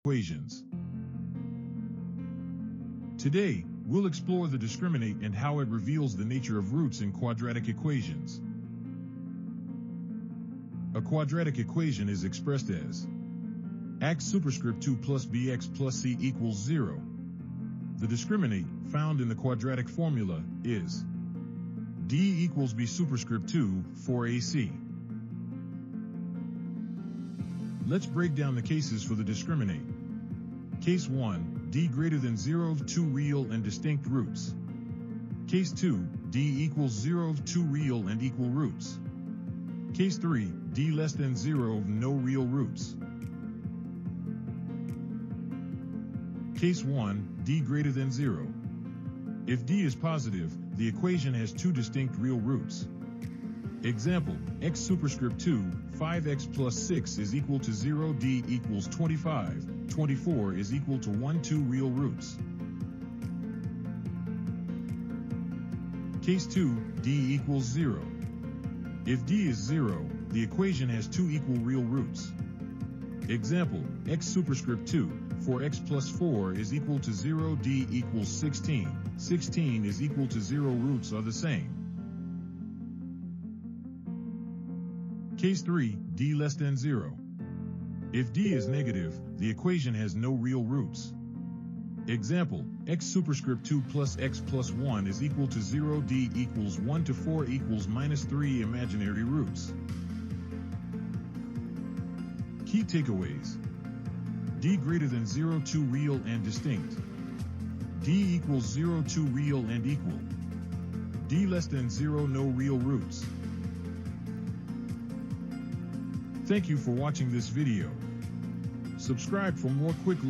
equations. Today, we'll explore the discriminant and how it reveals the nature of roots in quadratic equations. A quadratic equation is expressed as x superscript 2 plus bx plus c equals 0. The discriminant found in the quadratic formula is d equals b superscript 2 for ac. Let's break down the cases for the discriminant. Case 1, d greater than 0 of 2 real and distinct roots. Case 2, d equals 0 of 2 real and equal roots. Case 3, d less than 0 of no real roots. Case 1, d greater than 0. If d is positive, the equation has two distinct real roots. Example, x superscript 2, 5x plus 6 is equal to 0, d equals 25, 24 is equal to 1, 2 real roots. Case 2, d equals 0. If d is 0, the equation has two equal real roots. Example, x superscript 2, 4x plus 4 is equal to 0, d equals 16, 16 is equal to 0 roots are the same. Case 3, d less than 0. If d is negative, the equation has no real roots. Example, x superscript 2 plus x plus 1 is equal to 0, d equals 1 to 4 equals minus 3 imaginary roots. Key takeaways. D greater than 0, 2 real and distinct. D equals 0, 2 real and equal. D less than 0, no real roots. Thank you for watching this video. Subscribe for more quick